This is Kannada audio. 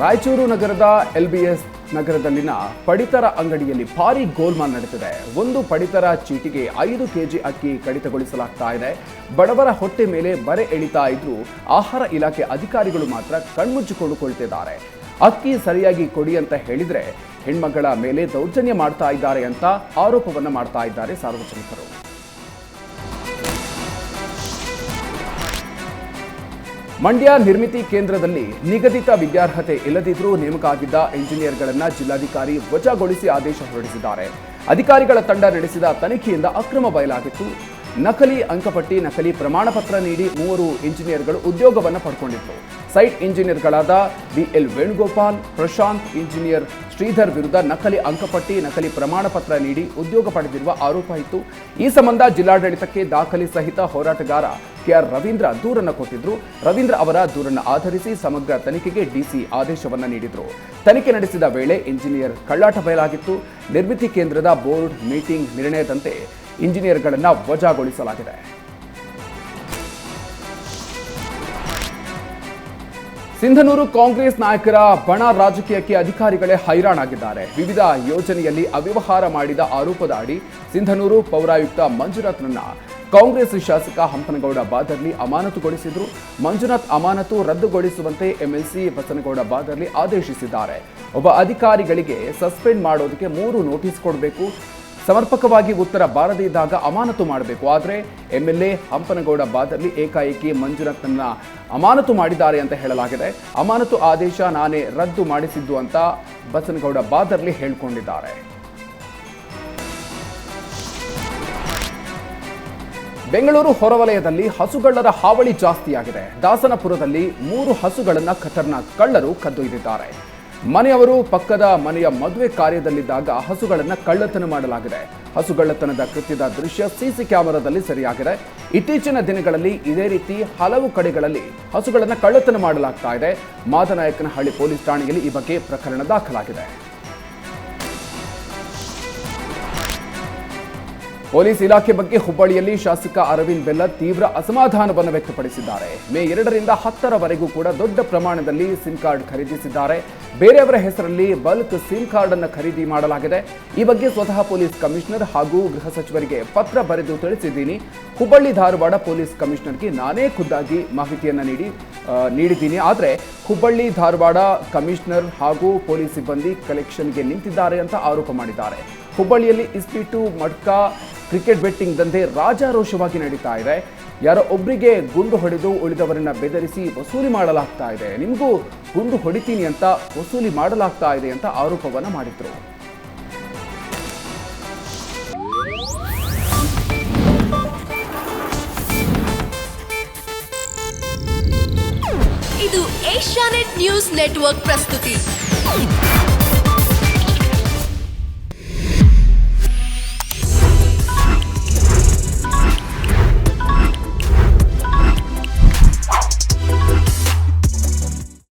ರಾಯಚೂರು ನಗರದ LBS ನಗರದಲ್ಲಿನ ಪಡಿತರ ಅಂಗಡಿಯಲ್ಲಿ ಭಾರೀ ಗೋಲ್ಮಾಲ್ ನಡೆದಿದೆ. ಒಂದು ಪಡಿತರ ಚೀಟಿಗೆ 5 ಕೆಜಿ ಅಕ್ಕಿ ಕಡಿತಗೊಳಿಸಲಾಗ್ತಾ ಇದೆ. ಬಡವರ ಹೊಟ್ಟೆ ಮೇಲೆ ಬರೆ ಎಳಿತಾ ಇದ್ರು ಆಹಾರ ಇಲಾಖೆ ಅಧಿಕಾರಿಗಳು ಮಾತ್ರ ಕಣ್ಮುಚ್ಚಿಕೊಂಡು ಕುಳಿತಿದ್ದಾರೆ. ಅಕ್ಕಿ ಸರಿಯಾಗಿ ಕೊಡಿ ಅಂತ ಹೇಳಿದ್ರೆ ಹೆಣ್ಮಗಳ ಮೇಲೆ ದೌರ್ಜನ್ಯ ಮಾಡ್ತಾ ಇದ್ದಾರೆ ಅಂತ ಆರೋಪವನ್ನ ಮಾಡ್ತಾ ಇದ್ದಾರೆ ಸಾರ್ವಜನಿಕರು. ಮಂಡ್ಯ ನಿರ್ಮಿತಿ ಕೇಂದ್ರದಲ್ಲಿ ನಿಗದಿತ ವಿದ್ಯಾರ್ಹತೆ ಇಲ್ಲದಿದ್ದರೂ ನೇಮಕ ಆಗಿದ್ದ ಇಂಜಿನಿಯರ್ಗಳನ್ನು ಜಿಲ್ಲಾಧಿಕಾರಿ ವಜಾಗೊಳಿಸಿ ಆದೇಶ ಹೊರಡಿಸಿದ್ದಾರೆ. ಅಧಿಕಾರಿಗಳ ತಂಡ ನಡೆಸಿದ ತನಿಖೆಯಿಂದ ಅಕ್ರಮ ಬಯಲಾಗಿತ್ತು. ನಕಲಿ ಅಂಕಪಟ್ಟಿ, ನಕಲಿ ಪ್ರಮಾಣ ಪತ್ರ ನೀಡಿ 3 ಇಂಜಿನಿಯರ್ಗಳು ಉದ್ಯೋಗವನ್ನು ಪಡ್ಕೊಂಡಿದ್ರು. ಸೈಟ್ ಇಂಜಿನಿಯರ್ಗಳಾದ BL ವೇಣುಗೋಪಾಲ್, ಪ್ರಶಾಂತ್, ಇಂಜಿನಿಯರ್ ಶ್ರೀಧರ್ ವಿರುದ್ಧ ನಕಲಿ ಅಂಕಪಟ್ಟಿ, ನಕಲಿ ಪ್ರಮಾಣ ಪತ್ರ ನೀಡಿ ಉದ್ಯೋಗ ಪಡೆದಿರುವ ಆರೋಪ ಇತ್ತು. ಈ ಸಂಬಂಧ ಜಿಲ್ಲಾಡಳಿತಕ್ಕೆ ದಾಖಲೆ ಸಹಿತ ಹೋರಾಟಗಾರ KR ರವೀಂದ್ರ ದೂರನ್ನು ಕೊಟ್ಟಿದ್ರು. ರವೀಂದ್ರ ಅವರ ದೂರನ್ನು ಆಧರಿಸಿ ಸಮಗ್ರ ತನಿಖೆಗೆ DC ಆದೇಶವನ್ನ ನೀಡಿದ್ರು. ತನಿಖೆ ನಡೆಸಿದ ವೇಳೆ ಇಂಜಿನಿಯರ್ ಕಳ್ಳಾಟ ಬಯಲಾಗಿತ್ತು. ನಿರ್ಮಿತಿ ಕೇಂದ್ರದ ಬೋರ್ಡ್ ಮೀಟಿಂಗ್ ನಿರ್ಣಯದಂತೆ ಇಂಜಿನಿಯರ್ಗಳನ್ನು ವಜಾಗೊಳಿಸಲಾಗಿದೆ. ಸಿಂಧನೂರು ಕಾಂಗ್ರೆಸ್ ನಾಯಕರ ಬಣ ರಾಜಕೀಯಕ್ಕೆ ಅಧಿಕಾರಿಗಳೇ ಹೈರಾಣಾಗಿದ್ದಾರೆ. ವಿವಿಧ ಯೋಜನೆಯಲ್ಲಿ ಅವ್ಯವಹಾರ ಮಾಡಿದ ಆರೋಪದ ಅಡಿ ಸಿಂಧನೂರು ಪೌರಾಯುಕ್ತ ಮಂಜುನಾಥ್ನನ್ನ ಕಾಂಗ್ರೆಸ್ ಶಾಸಕ ಹಂಪನಗೌಡ ಬಾದರ್ಲಿ ಅಮಾನತುಗೊಳಿಸಿದ್ರು. ಮಂಜುನಾಥ್ ಅಮಾನತು ರದ್ದುಗೊಳಿಸುವಂತೆ MLC ಬಸನಗೌಡ ಬಾದರ್ಲಿ ಆದೇಶಿಸಿದ್ದಾರೆ. ಒಬ್ಬ ಅಧಿಕಾರಿಗಳಿಗೆ ಸಸ್ಪೆಂಡ್ ಮಾಡೋದಕ್ಕೆ 3 ನೋಟಿಸ್ ಕೊಡಬೇಕು. ಸಮರ್ಪಕವಾಗಿ ಉತ್ತರ ಬಾರದೇ ಇದ್ದಾಗ ಅಮಾನತು ಮಾಡಬೇಕು. ಆದರೆ MLA ಹಂಪನಗೌಡ ಬಾದರ್ಲಿ ಏಕಾಏಕಿ ಮಂಜುನಾಥ್ನನ್ನ ಅಮಾನತು ಮಾಡಿದ್ದಾರೆ ಅಂತ ಹೇಳಲಾಗಿದೆ. ಅಮಾನತು ಆದೇಶ ನಾನೇ ರದ್ದು ಮಾಡಿಸಿದ್ದು ಅಂತ ಬಸನಗೌಡ ಬಾದರ್ಲಿ ಹೇಳಿಕೊಂಡಿದ್ದಾರೆ. ಬೆಂಗಳೂರು ಹೊರವಲಯದಲ್ಲಿ ಹಸುಗಳ್ಳರ ಹಾವಳಿ ಜಾಸ್ತಿಯಾಗಿದೆ. ದಾಸನಪುರದಲ್ಲಿ 3 ಹಸುಗಳನ್ನು ಖತರ್ನಾಕ್ ಕಳ್ಳರು ಕದ್ದೊಯ್ದಿದ್ದಾರೆ. ಮನೆಯವರು ಪಕ್ಕದ ಮನೆಯ ಮದುವೆ ಕಾರ್ಯದಲ್ಲಿದ್ದಾಗ ಹಸುಗಳನ್ನು ಕಳ್ಳತನ ಮಾಡಲಾಗಿದೆ. ಹಸುಗಳ್ಳತನದ ಕೃತ್ಯದ ದೃಶ್ಯ CC ಕ್ಯಾಮೆರಾದಲ್ಲಿ ಸೆರೆಯಾಗಿದೆ. ಇತ್ತೀಚಿನ ದಿನಗಳಲ್ಲಿ ಇದೇ ರೀತಿ ಹಲವು ಕಡೆಗಳಲ್ಲಿ ಹಸುಗಳನ್ನು ಕಳ್ಳತನ ಮಾಡಲಾಗ್ತಾ ಇದೆ. ಮಾದನಾಯಕನಹಳ್ಳಿ ಪೊಲೀಸ್ ಠಾಣೆಯಲ್ಲಿ ಈ ಬಗ್ಗೆ ಪ್ರಕರಣ ದಾಖಲಾಗಿದೆ. ಪೊಲೀಸ್ ಇಲಾಖೆ ಬಗ್ಗೆ ಹುಬ್ಬಳ್ಳಿಯಲ್ಲಿ ಶಾಸಕ ಅರವಿಂದ್ ಬೆಲ್ಲದ್ ತೀವ್ರ ಅಸಮಾಧಾನವನ್ನು ವ್ಯಕ್ತಪಡಿಸಿದ್ದಾರೆ. ಮೇ 2ರಿಂದ 10ರವರೆಗೂ ಕೂಡ ದೊಡ್ಡ ಪ್ರಮಾಣದಲ್ಲಿ ಸಿಮ್ ಕಾರ್ಡ್ ಖರೀದಿಸಿದ್ದಾರೆ. ಬೇರೆಯವರ ಹೆಸರಲ್ಲಿ ಬಲ್ಕ್ ಸಿಮ್ ಕಾರ್ಡ್ ಅನ್ನು ಖರೀದಿ ಮಾಡಲಾಗಿದೆ. ಈ ಬಗ್ಗೆ ಸ್ವತಃ ಪೊಲೀಸ್ ಕಮಿಷನರ್ ಹಾಗೂ ಗೃಹ ಸಚಿವರಿಗೆ ಪತ್ರ ಬರೆದು ತಿಳಿಸಿದ್ದೀನಿ. ಹುಬ್ಬಳ್ಳಿ ಧಾರವಾಡ ಪೊಲೀಸ್ ಕಮಿಷನರ್ಗೆ ನಾನೇ ಖುದ್ದಾಗಿ ಮಾಹಿತಿಯನ್ನು ನೀಡಿದ್ದೀನಿ. ಆದರೆ ಹುಬ್ಬಳ್ಳಿ ಧಾರವಾಡ ಕಮಿಷನರ್ ಹಾಗೂ ಪೊಲೀಸ್ ಸಿಬ್ಬಂದಿ ಕಲೆಕ್ಷನ್ಗೆ ನಿಂತಿದ್ದಾರೆ ಅಂತ ಆರೋಪ ಮಾಡಿದ್ದಾರೆ. ಹುಬ್ಬಳ್ಳಿಯಲ್ಲಿ ಇಸ್ಪೀಟು, ಮಡ್ಕಾ, ಕ್ರಿಕೆಟ್ ಬೆಟ್ಟಿಂಗ್ ದಂಧೆ ರಾಜಾರೋಷವಾಗಿ ನಡೀತಾ ಇದೆ. ಯಾರೋ ಒಬ್ಬರಿಗೆ ಗುಂಡು ಹೊಡೆದು ಉಳಿದವರನ್ನ ಬೆದರಿಸಿ ವಸೂಲಿ ಮಾಡಲಾಗ್ತಾ ಇದೆ. ನಿಮಗೂ ಗುಂಡು ಹೊಡಿತೀನಿ ಅಂತ ವಸೂಲಿ ಮಾಡಲಾಗ್ತಾ ಇದೆ ಅಂತ ಆರೋಪವನ್ನ ಮಾಡಿದ್ರು. ಇದು ಏಷ್ಯಾನೆಟ್ ನ್ಯೂಸ್ ನೆಟ್ವರ್ಕ್ ಪ್ರಸ್ತುತಿ.